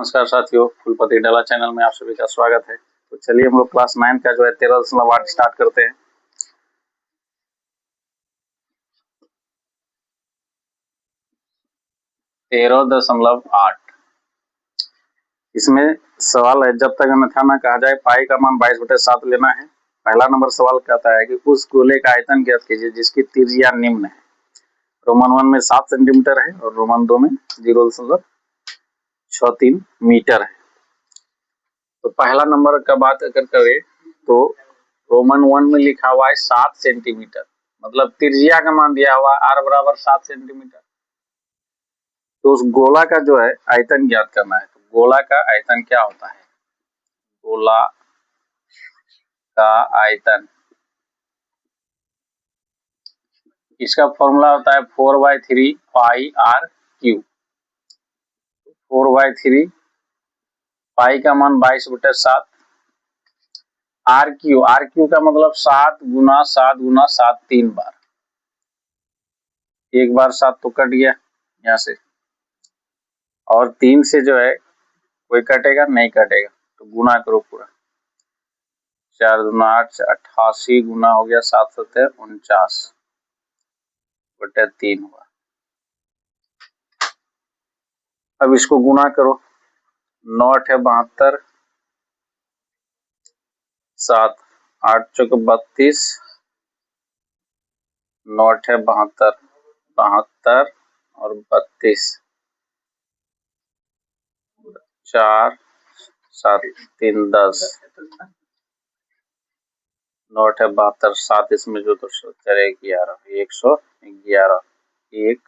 नमस्कार साथियों, फुलपति डाला चैनल में आप सभी का स्वागत है। तो चलिए हम लोग क्लास 9 का जो है 13.8 स्टार्ट करते हैं। तेरह दशमलव आठ इसमें सवाल है, जब तक अन्यथा न कहा जाए पाई का मान 22/7 लेना है। पहला नंबर सवाल कहता है कि उस गोले का आयतन ज्ञात कीजिए जिसकी त्रिज्या निम्न है। रोमन 1 में 7 सेंटीमीटर है और रोमन 2 में 0.63 मीटर है। तो पहला नंबर का बात अगर करें तो रोमन 1 में लिखा हुआ है 7 सेंटीमीटर, मतलब त्रिज्या का मान दिया हुआ r बराबर 7 सेंटीमीटर। तो उस गोला का जो है आयतन ज्ञात करना है। तो गोला का आयतन क्या होता है? गोला का आयतन, इसका फॉर्मूला होता है 4/3 पाई r क्यूब। 4/3 पाई का मान 22/7 r क्यू का मतलब 7 गुना 7 गुना 7 3 बार। एक बार 7 तो कट गया यहाँ से, और 3 से जो है कोई कटेगा नहीं, कटेगा तो गुना करो पूरा। 4 दूना 8 88 गुना हो गया 7 7 49/3 हुआ। अब इसको गुना करो, 9 8 72, 7 8 चौक 32, 9 8 72 72 और 32, 4 7 3 10, 9 8 72, 7 इसमें जो तो 11 111, 1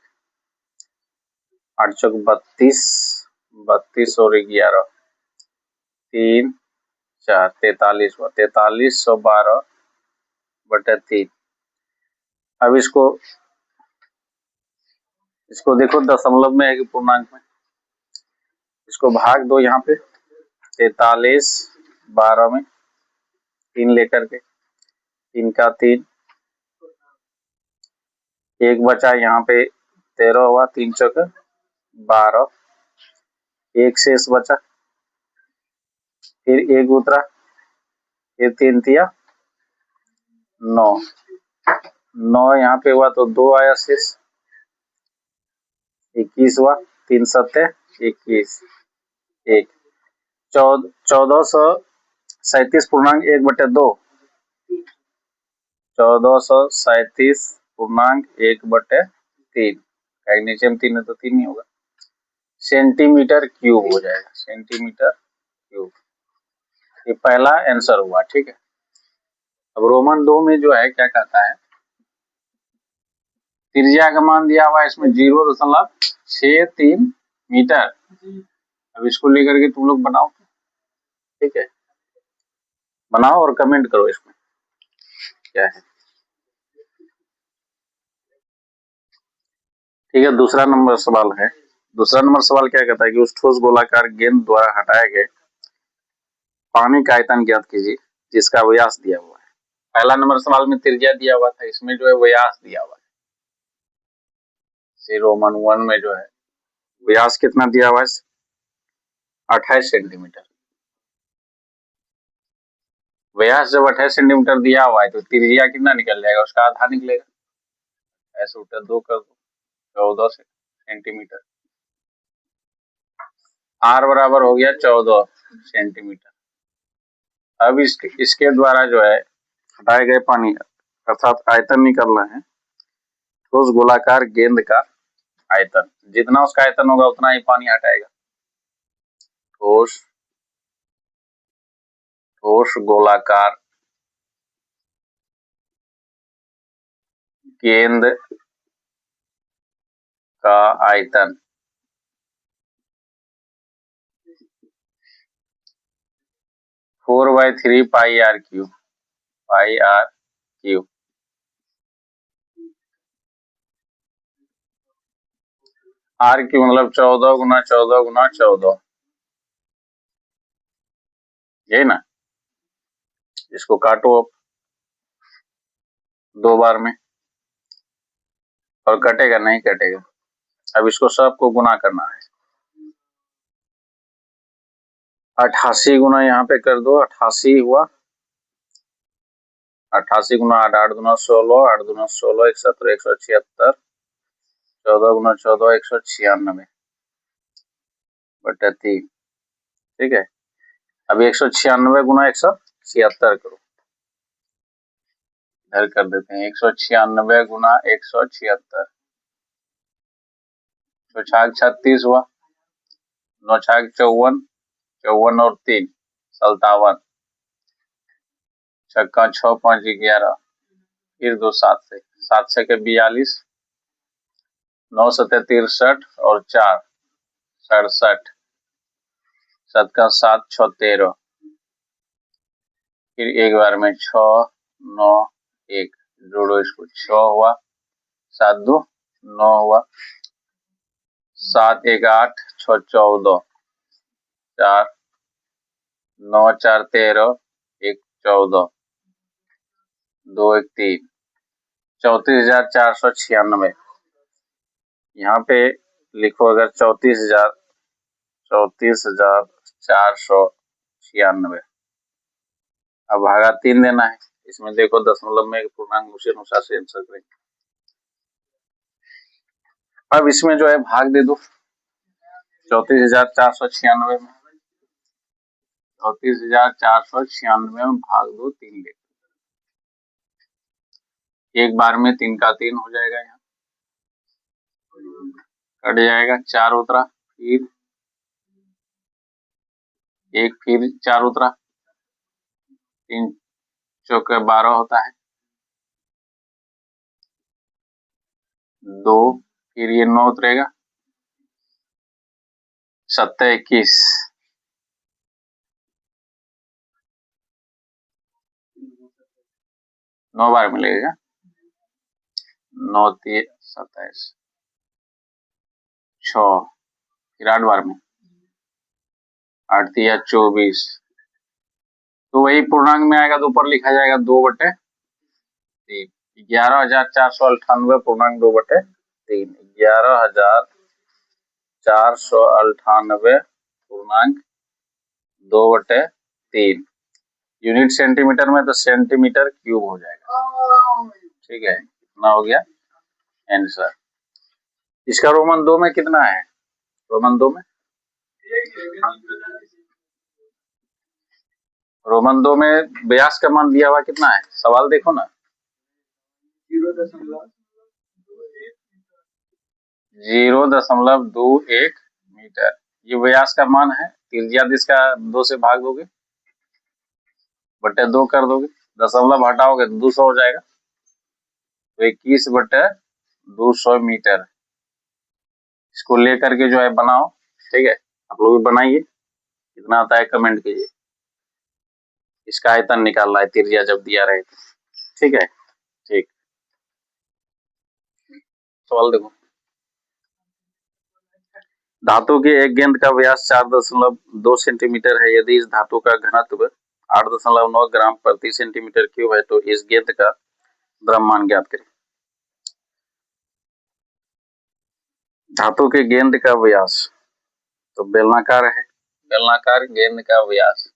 8 चौक 32 32 और 11 3 4 43 हुआ, 4312/3। अब इसको देखो दशमलव में है कि पूर्णांक में। इसको भाग दो यहाँ पे, 43 12 में 3 लेकर के, 3 का 3, 1 बचा यहाँ पे 13 हुआ, 3 चौक 12, 1 शेष बचा, फिर 1 उतरा, फिर 3 तिया 9, 9 यहाँ पे हुआ तो 2 आया शेष, 21 हुआ, 3 7 21, 1 1437.1/2, 1437.1/3, नीचे में 3 है तो 3 नहीं होगा, सेंटीमीटर क्यूब हो जाएगा, सेंटीमीटर क्यूब। ये पहला आंसर हुआ, ठीक है। अब रोमन 2 में जो है क्या कहता है, त्रिज्या का मान दिया हुआ है इसमें 0.63 मीटर। अब इसको लेकर के तुम लोग बनाओ, ठीक है, बनाओ और कमेंट करो इसमें क्या है, ठीक है। दूसरा नंबर सवाल है। दूसरा नंबर सवाल क्या कहता है कि उस ठोस गोलाकार गेंद द्वारा हटाए गए पानी का आयतन ज्ञात कीजिए जिसका व्यास दिया हुआ है। पहला नंबर सवाल में त्रिज्या दिया हुआ था, इसमें जो है व्यास दिया हुआ है। रोमन 1 में जो है व्यास कितना दिया हुआ है, 28 सेंटीमीटर। व्यास जब 28 सेंटीमीटर दिया हुआ है तो त्रिज्या कितना निकल जाएगा, उसका आधा निकलेगा, ऐसे उल्टा 2 कर दो, 14 सेंटीमीटर। r बराबर हो गया 14 सेंटीमीटर। अब इसके द्वारा जो है हटाए गए पानी अर्थात आयतन निकलना है, ठोस गोलाकार गेंद का आयतन, जितना उसका आयतन होगा उतना ही पानी हटाएगा। ठोस गोलाकार गेंद का आयतन 4/3 पाई r क्यूब, r क्यूब मतलब 14 गुना 14 गुना 14, यही ना। इसको काटो अब 2 बार में, और कटेगा नहीं, कटेगा। अब इसको सबको गुना करना है, 88 गुना यहाँ पे कर दो, 88 हुआ, 88 गुना 8, 8 दूना 16, 8 दूना 16, 1 17, 176, 14 गुना 14, 196 बटा 3। ठीक है, अब 196 गुना 176 करो, इधर कर देते हैं 196 गुना 176, 36 हुआ, 9 54, 54 और 3 57, छक्का 6 5 11, फिर 2 7 से, 7 से के 42, 9 7 63 और 4 67, 7 का 7 6 13, फिर एक बार में 6 9 1 जोड़ो इसको, 6 हुआ, 7 2 9 हुआ, 7 1 8, 6 14, 4 9 4 13, 1 14, 2 1 3, 34,496। यहाँ पे लिखो अगर 34,496। अब भागा 3 देना है, इसमें देखो दशमलव में एक पूर्णांक उसी अनुसार से आंसर करेंगे। अब इसमें जो है भाग दे दो 34,496 में, 34,496 में भाग दो 3 लेकर, एक बार में 3 का 3 हो जाएगा, यहाँ कट जाएगा, 4 उतरा, फिर 1, फिर 4 उतरा, 3 चौके 12 होता है, 2 फिर ये 9 उतरेगा, 7 21, 9 बार मिलेगा, 9 3 27, 6 फिर 8 बार में, 8 3 24, तो वही पूर्णांक में आएगा तो ऊपर लिखा जाएगा 2/3, 11,498 पूर्णांक 2/3, 11,498 पूर्णांक 2/3। यूनिट सेंटीमीटर में तो सेंटीमीटर क्यूब हो जाएगा। ठीक है, कितना हो गया आंसर। इसका रोमन 2 में कितना है? रोमन 2 में व्यास का मान दिया हुआ कितना है? सवाल देखो ना, 0.21 मीटर, ये व्यास का मान है। त्रिज्या इसका 2 से भाग दोगे, बटे 2 कर दोगे, दशमलव हटाओगे तो 200 हो जाएगा, तो 21/200 मीटर। इसको लेकर के जो है बनाओ, ठीक है, आप लोग बनाइए, कितना आता है कमेंट कीजिए। इसका आयतन निकालना है त्रिज्या जब दिया रहे, ठीक है। ठीक, सवाल देखो, धातु की एक गेंद का व्यास 4.2 सेंटीमीटर है। यदि इस धातु का घनत्व 8.9 ग्राम प्रति सेंटीमीटर क्यूब है तो इस गेंद का द्रव्यमान ज्ञात करें। धातु के गेंद का व्यास तो बेलनाकार है, बेलनाकार गेंद का व्यास,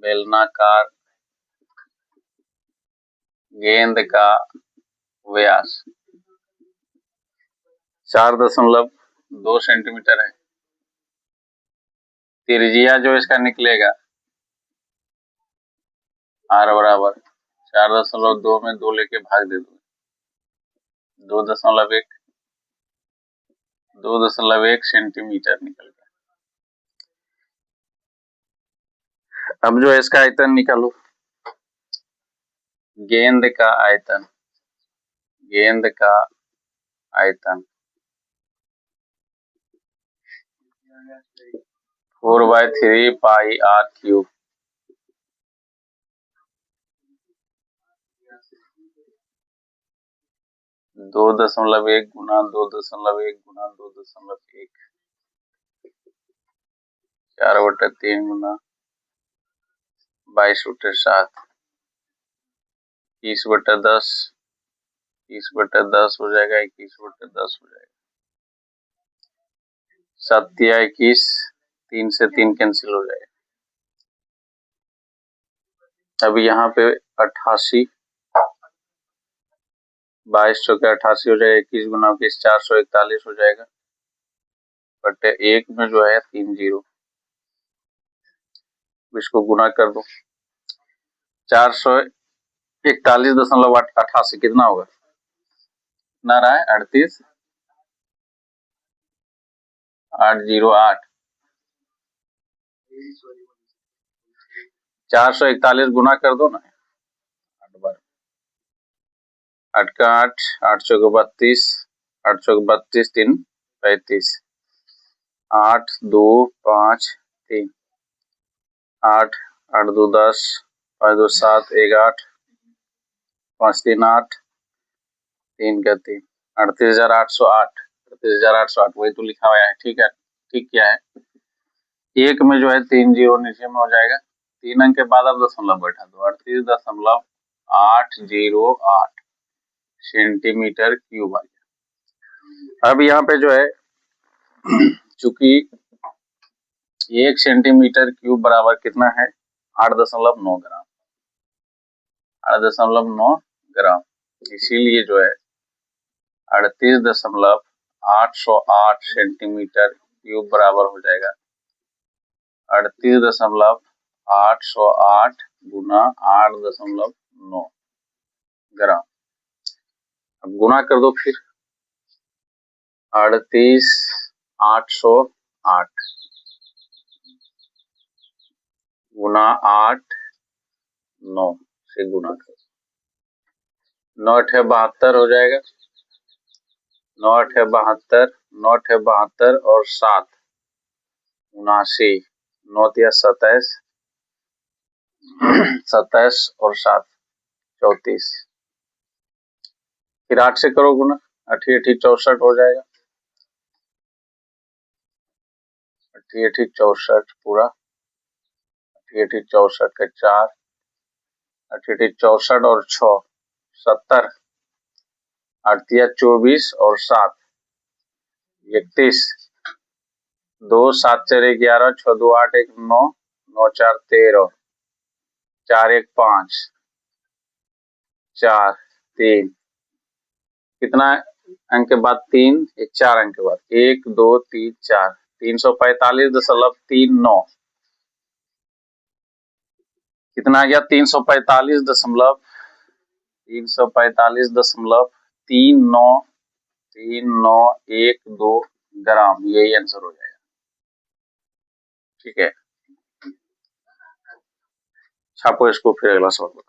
बेलनाकार गेंद का व्यास 4.2 सेंटीमीटर है। त्रिज्या जो इसका निकलेगा r बराबर 4.2 में 2 लेके भाग दे दो, 2.1 सेंटीमीटर निकल गया। अब जो है इसका आयतन निकालो, गेंद का आयतन, गेंद का आयतन 4/3 पाई r क्यूब, दो दशमलव एक गुना 2.1 गुना 2.1, 4/3 गुना 22/7, 30/10, 30/10 हो जाएगा, 21/10 हो जाएगा, 7 या 21, 3 से 3 कैंसिल हो जाएगा। अब यहाँ पे 88, 22 चौके 88 हो जाएगा, 21 गुना 21 441 हो जाएगा, बटे 1 में जो है 3 जीरो, इसको गुना कर दो। 441.88 कितना होगा, कितना रहा है 38 808, 441 गुना कर दो ना, 8 का 8, 8 चौके 32, 8 चौके 32, 3 35, 8 2 5 3, 8 8 2 10, 5 2 7 1 8, 5 3 8, 3 का 3, 38,808, 38,808 वही तो लिखा हुआ है। ठीक है, ठीक क्या है, एक में जो है 3 जीरो नीचे में हो जाएगा, 3 अंक के बाद अब दशमलव बैठा दो, 38.808 सेंटीमीटर क्यूब आ गया। अब यहाँ पे जो है चूंकि 1 सेंटीमीटर क्यूब बराबर कितना है 8.9 ग्राम, 8.9 ग्राम, इसीलिए जो है 38.808 सेंटीमीटर क्यूब बराबर हो जाएगा 38.808 गुना 8.9 ग्राम। अब गुना कर दो फिर, 38,808 गुना 8 9 से गुना कर, 9 8 72 हो जाएगा, 9 8 72, 9 8 72 और 7 79, 9 या 27, 27 और 7 34, फिर 8 से करो गुना, 8 8 64 हो जाएगा, 8 8 64 पूरा, 8 8 64 का 4, 8 8 64 और 6 70, 8 24 और 7 31, 2 7 4 11, 6 2 8 1 9, 9 4 13, 4 1 5, 4 3, कितना अंक के बाद 3, 4 अंक के बाद 1 2 3 4, 345.39, कितना आ गया 345.39 ग्राम, यही आंसर हो जाएगा। ठीक है, छापो इसको, फिर अगला सवाल बताओ।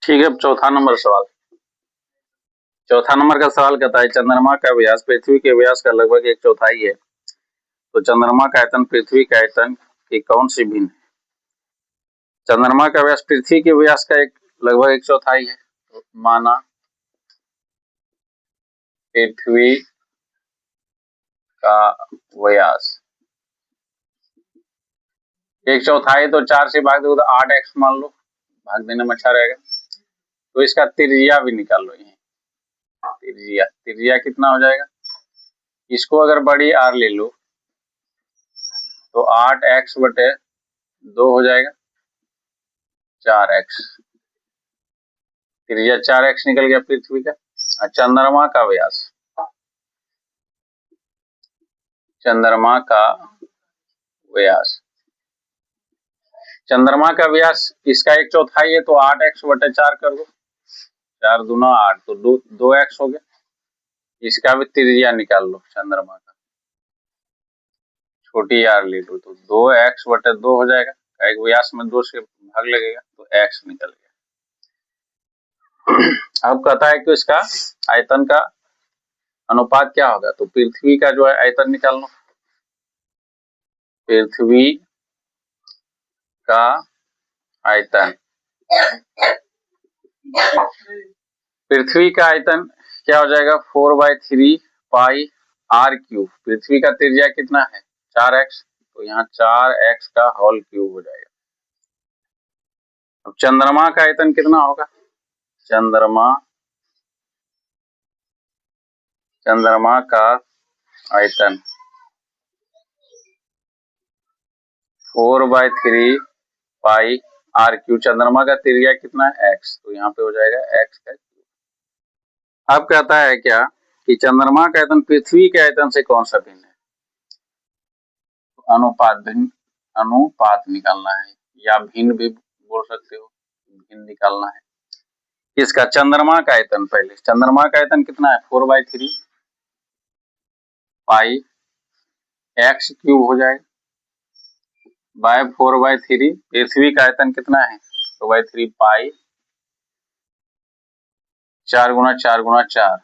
ठीक है, चौथा नंबर सवाल, चौथा नंबर का सवाल कहता है चंद्रमा का व्यास पृथ्वी के व्यास का लगभग 1/4 है, तो चंद्रमा का आयतन पृथ्वी के आयतन की कौन सी भिन्न है। चंद्रमा का व्यास पृथ्वी के व्यास का लगभग 1/4 है, तो माना पृथ्वी का व्यास 1/4, तो 4 से भाग दो तो 8x मान लो, भाग देने में अच्छा रहेगा। तो इसका त्रिज्या भी निकाल लो, त्रिज्या कितना हो जाएगा, इसको अगर बड़ी r ले लो तो 8x बटे 2 हो जाएगा, 4x, त्रिज्या 4x निकल गया पृथ्वी का। चंद्रमा का व्यास, चंद्रमा का व्यास, चंद्रमा का व्यास इसका 1/4 है, तो 8x बटे 4 कर दो, 4 दूना 8, तो 2x हो गया। इसका भी त्रिज्या निकाल लो चंद्रमा का, छोटी r ले लो, तो 2x बटे 2 हो जाएगा, एक व्यास में 2 से भाग लगेगा तो x निकल गया। अब कहता है कि इसका आयतन का अनुपात क्या होगा, तो पृथ्वी का जो है आयतन निकाल लो, पृथ्वी का आयतन, पृथ्वी का आयतन क्या हो जाएगा 4/3 पाई r क्यूब, पृथ्वी का त्रिज्या कितना है 4x, तो यहाँ 4x का होल क्यूब हो जाएगा। अब चंद्रमा का आयतन कितना होगा, चंद्रमा चंद्रमा का आयतन 4/3 पाई आर क्यू। चंद्रमा का त्रिज्या कितना है x, तो यहाँ पे हो जाएगा x का क्यूब। अब कहता है क्या कि चंद्रमा का आयतन पृथ्वी के आयतन से कौन सा भिन्न है। अनुपात निकालना है, या भिन्न भी बोल सकते हो, भिन्न निकालना है। इसका चंद्रमा का आयतन, पहले चंद्रमा का आयतन कितना है 4/3 पाई x क्यूब हो जाएगा बाय 4/3। पृथ्वी का आयतन कितना है 4/3 पाई 4 गुना 4 गुना 4,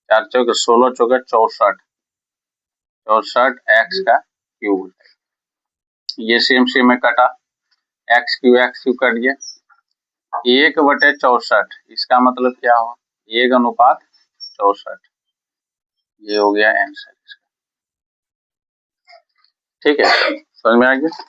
4 चौके 16 चौके 64, 64 x का क्यूब हो जाएगा। ये सेम सेम में कटा, x क्यूब कट गया, 1/64। इसका मतलब क्या हुआ 1:64। ये हो गया आंसर इसका। ठीक है, समझ में आ गया।